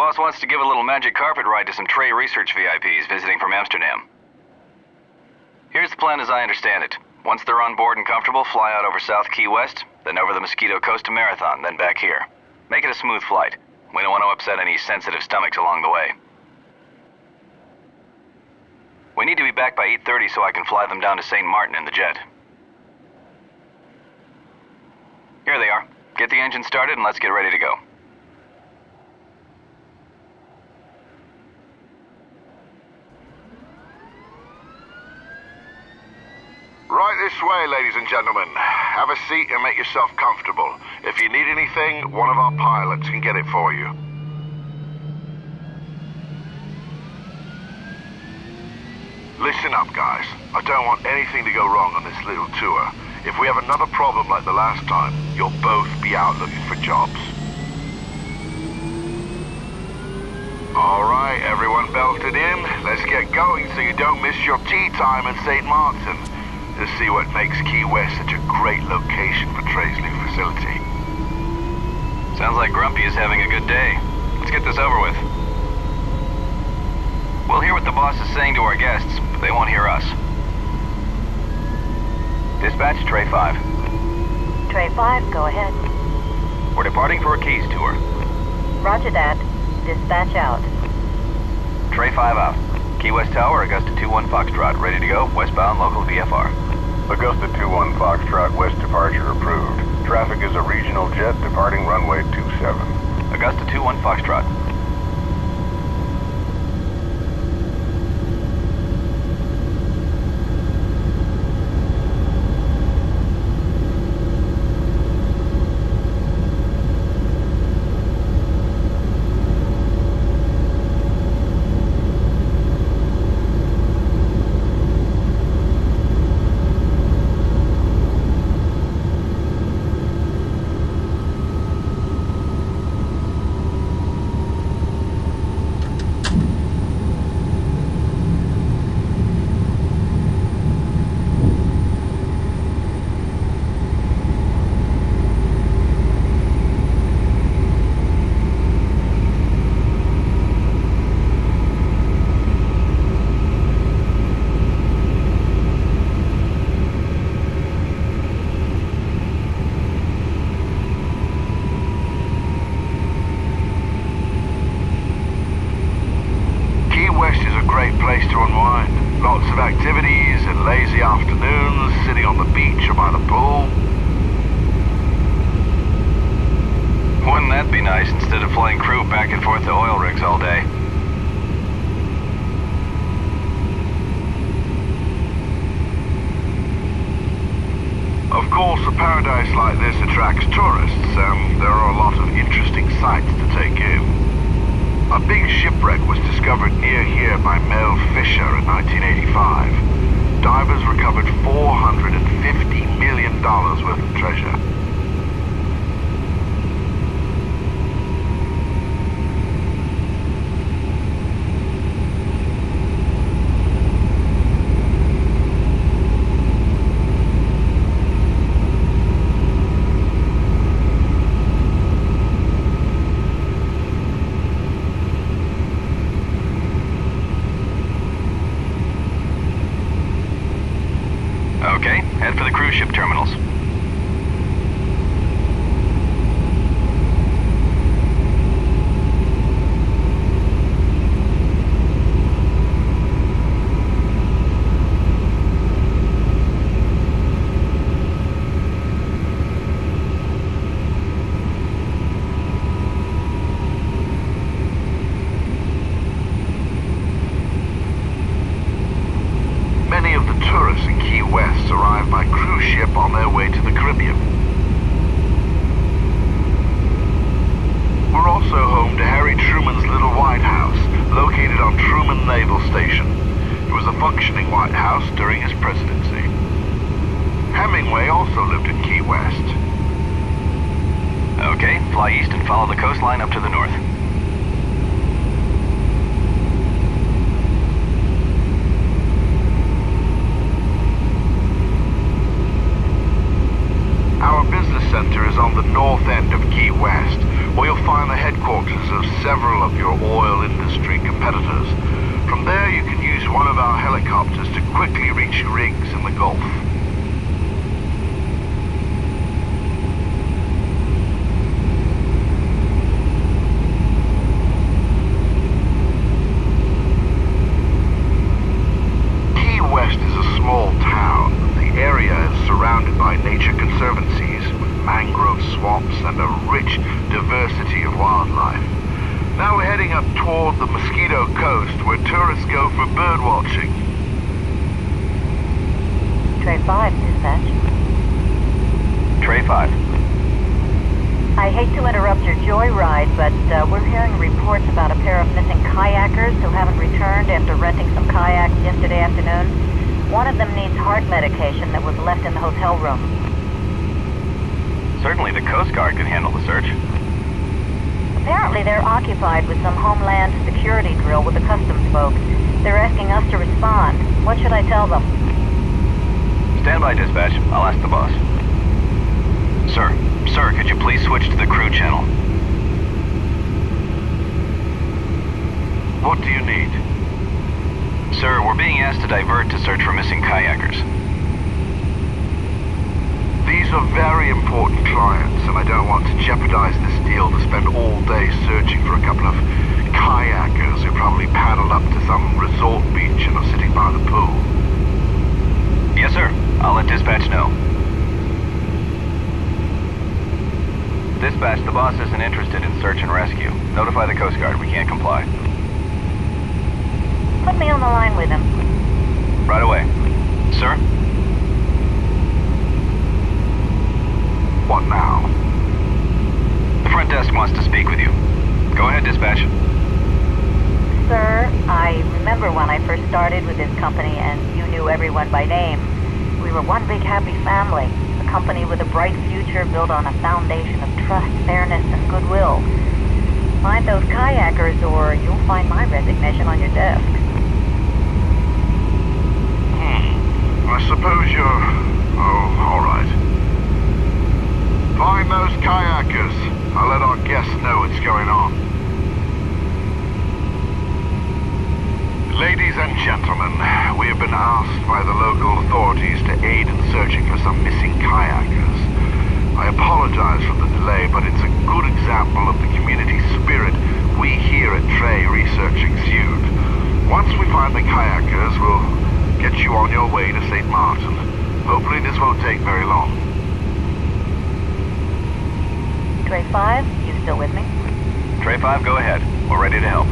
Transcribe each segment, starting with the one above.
boss wants to give a little magic carpet ride to some Trey research VIPs visiting from Amsterdam. Here's the plan as I understand it. Once they're on board and comfortable, fly out over South Key West, then over the Mosquito Coast to Marathon, then back here. Make it a smooth flight. We don't want to upset any sensitive stomachs along the way. We need to be back by 8:30 so I can fly them down to St. Martin in the jet. Here they are. Get the engine started and let's get ready to go. Right this way, ladies and gentlemen. Have a seat and make yourself comfortable. If you need anything, one of our pilots can get it for you. Listen up, guys. I don't want anything to go wrong on this little tour. If we have another problem like the last time, you'll both be out looking for jobs. All right, everyone belted in. Let's get going so you don't miss your tea time in St. Martin. To see what makes Key West such a great location for Trey's new facility. Sounds like Grumpy is having a good day. Let's get this over with. We'll hear what the boss is saying to our guests, but they won't hear us. Dispatch, Trey 5. Trey 5, go ahead. We're departing for a Keys tour. Roger that. Dispatch out. Trey 5 out. Key West Tower, Augusta 21 Foxtrot, ready to go, westbound local VFR. Augusta 21 Foxtrot, west departure approved. Traffic is a regional jet departing runway 27. Augusta 21 Foxtrot. Place to unwind. Lots of activities and lazy afternoons, sitting on the beach or by the pool. Wouldn't that be nice instead of flying crew back and forth to oil rigs all day? Of course, a paradise like this attracts tourists, and there are a lot of interesting sights to take in. A big shipwreck was discovered near here by Mel Fisher in 1985. Divers recovered $450 million worth of treasure. Okay, head for the cruise ship terminals. Many of the tourists in Key West arrive by cruise ship on their way to the Caribbean. We're also home to Harry Truman's little White House, located on Truman Naval Station. It was a functioning White House during his presidency. Hemingway also lived in Key West. Okay, fly east and follow the coastline up to the north. Our business center is on the north end of Key West, where you'll find the headquarters of several of your oil industry competitors. From there, you can use one of our helicopters to quickly reach rigs in the Gulf. Key West is a small town. The area is surrounded by nature conservancies, mangrove swamps, and a rich diversity of wildlife. Now we're heading up toward the Mosquito Coast, where tourists go for bird watching. Tray 5, dispatch. Tray 5. I hate to interrupt your joyride, but we're hearing reports about a pair of missing kayakers who haven't returned after renting some kayaks yesterday afternoon. One of them needs heart medication that was left in the hotel room. Certainly the Coast Guard can handle the search. Apparently they're occupied with some homeland security drill with the customs folks. They're asking us to respond. What should I tell them? Stand by, dispatch. I'll ask the boss. Sir, could you please switch to the crew channel? What do you need? Sir, we're being asked to divert to search for missing kayakers. These are very important clients, and I don't want to jeopardize this deal to spend all day searching for a couple of kayakers who probably paddled up to some resort beach and are sitting by the pool. Yes, sir. I'll let dispatch know. Dispatch, the boss isn't interested in search and rescue. Notify the Coast Guard. We can't comply. Put me on the line with him. Right away. Sir? What now? The front desk wants to speak with you. Go ahead, dispatch. Sir, I remember when I first started with this company and you knew everyone by name. We were one big happy family, a company with a bright future built on a foundation of trust, fairness, and goodwill. Find those kayakers or you'll find my resignation on your desk. I suppose you're... Oh, all right. Find those kayakers. I'll let our guests know what's going on. Ladies and gentlemen, we have been asked by the local authorities to aid in searching for some missing kayakers. I apologize for the delay, but it's a good example of the community spirit we here at Trey Research exude. Once we find the kayakers, we'll get you on your way to St. Martin. Hopefully this won't take very long. Tray 5, you still with me? Tray 5, go ahead. We're ready to help.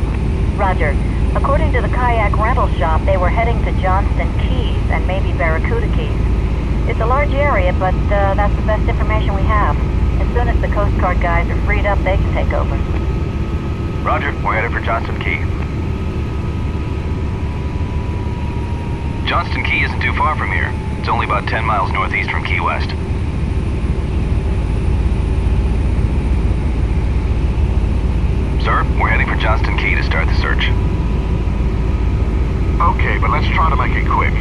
Roger. According to the kayak rental shop, they were heading to Johnston Keys and maybe Barracuda Keys. It's a large area, but that's the best information we have. As soon as the Coast Guard guys are freed up, they can take over. Roger, we're headed for Johnston Key. Johnston Key isn't too far from here. It's only about 10 miles northeast from Key West. Sir, we're heading for Johnston Key to start the search. Okay, but let's try to make it quick.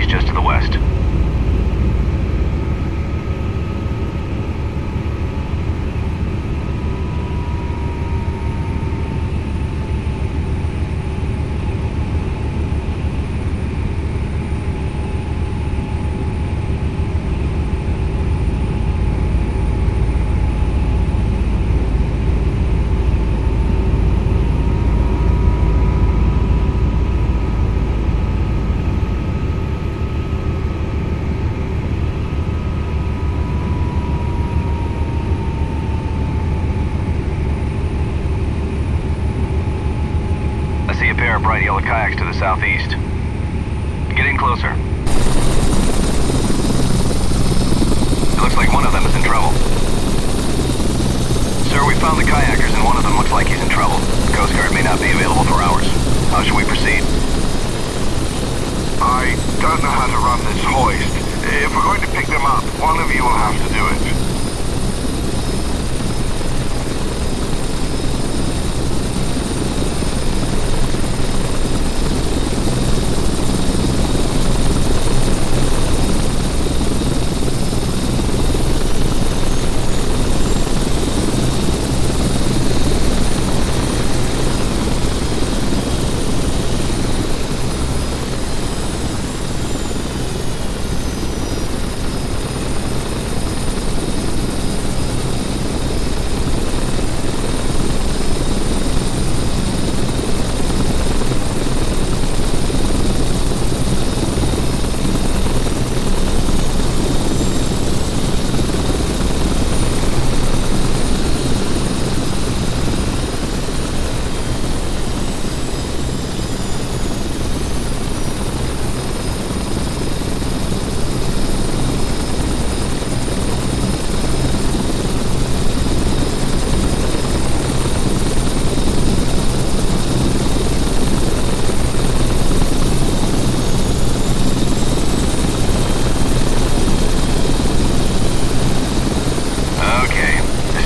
just to the west. See a pair of bright yellow kayaks to the southeast. Get in closer. It looks like one of them is in trouble. Sir, we found the kayakers and one of them looks like he's in trouble. The Coast Guard may not be available for hours. How should we proceed? I don't know how to run this hoist. If we're going to pick them up, one of you will have to do it.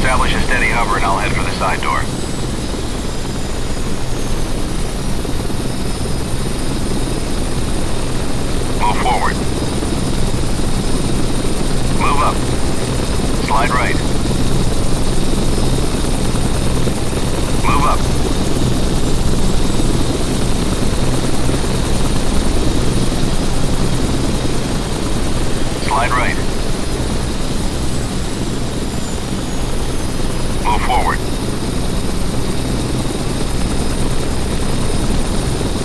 Establish a steady hover and I'll head for the side door. Move forward. Move up. Slide right. Move up. Slide right. Move forward.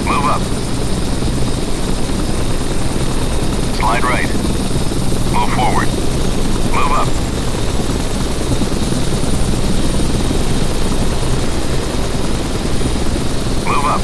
Move up. Slide right. Move forward. Move up. Move up.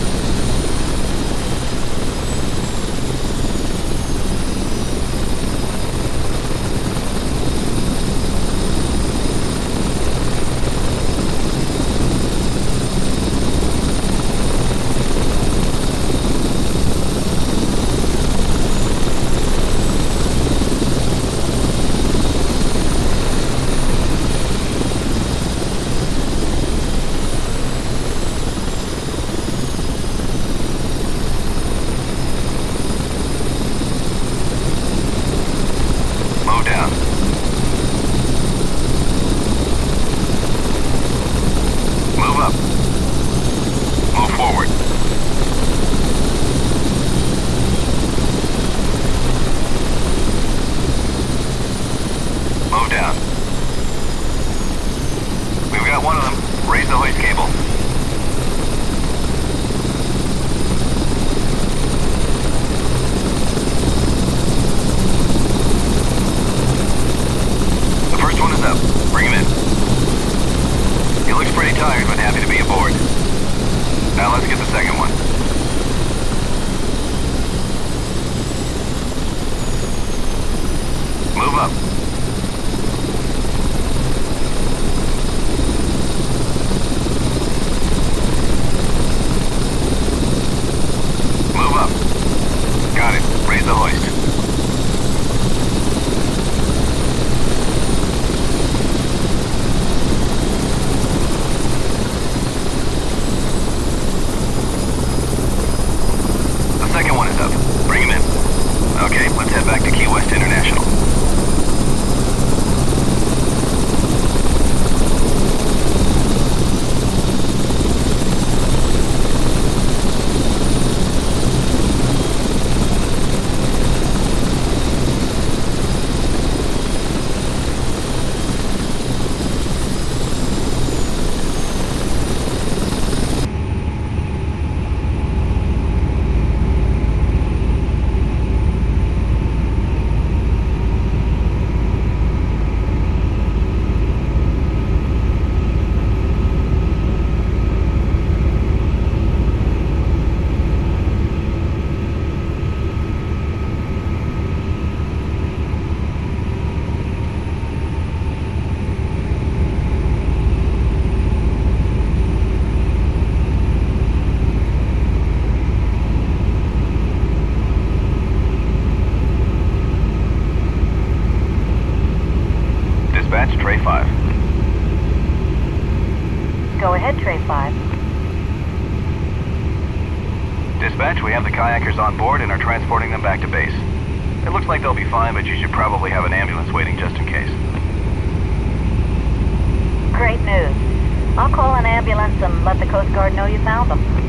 Move down. Move up. Move forward. Move down. We've got one of them. Raise the hoist cable. The first one is up. Bring him in. He looks pretty tired, but happy to be aboard. Now let's get the second one. Move up. Move up. Got it. Raise the hoist. The second one is up. Bring him in. Okay, Go ahead, Tray 5. Dispatch, we have the kayakers on board and are transporting them back to base. It looks like they'll be fine, but you should probably have an ambulance waiting just in case. Great news. I'll call an ambulance and let the Coast Guard know you found them.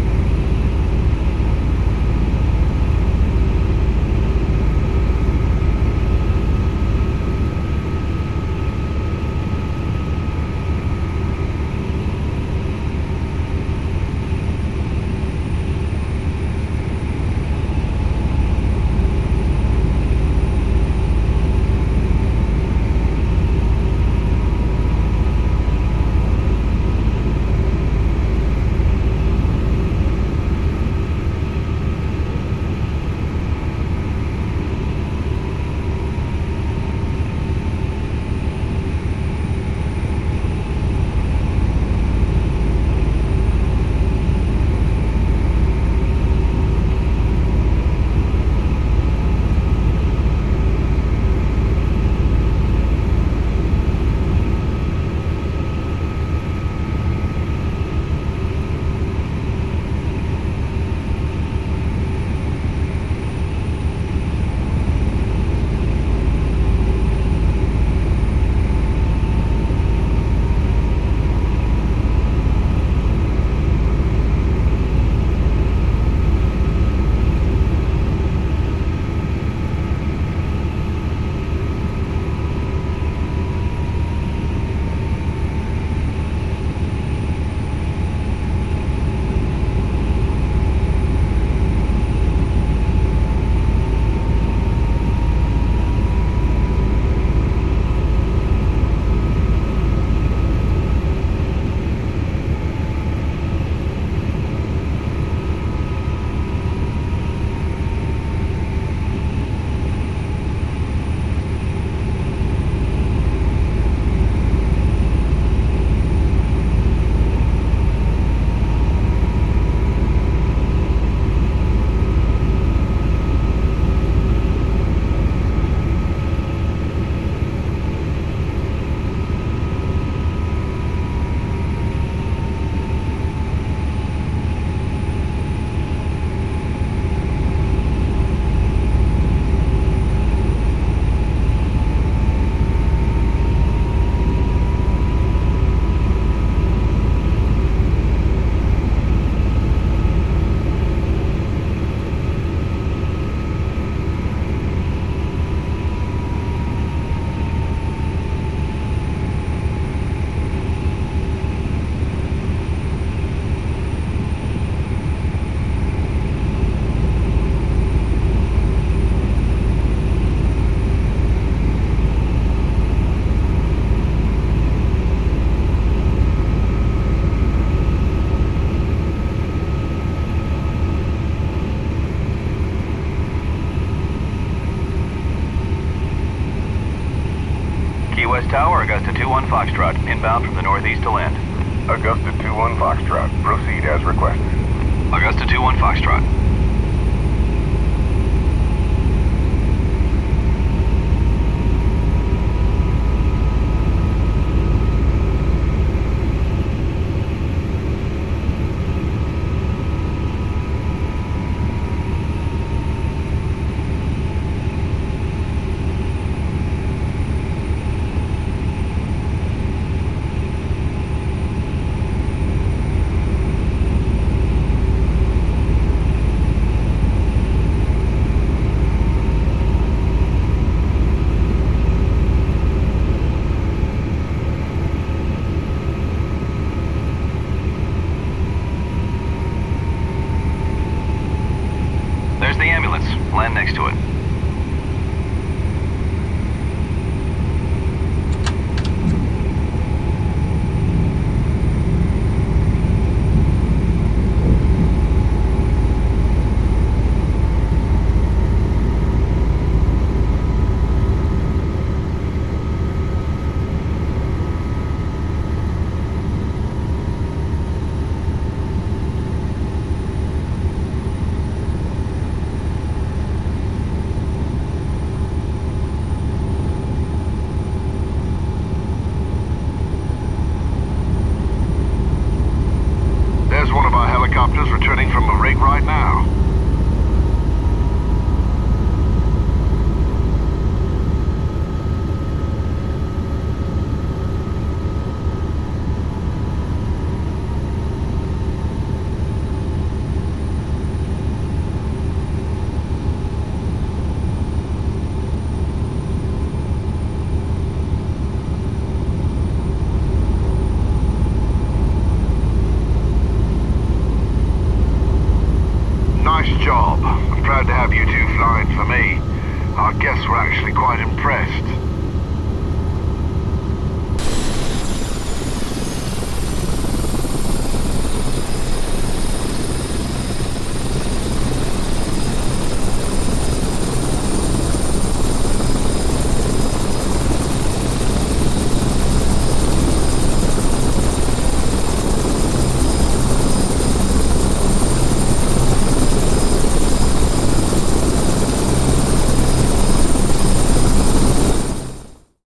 Tower, Augusta 2-1 Foxtrot, inbound from the northeast to land. Augusta 2-1 Foxtrot, proceed as requested. Augusta 2-1 Foxtrot. passengers returning from a rig right now. Nice job. I'm proud to have you two flying for me. Our guests were actually quite impressed.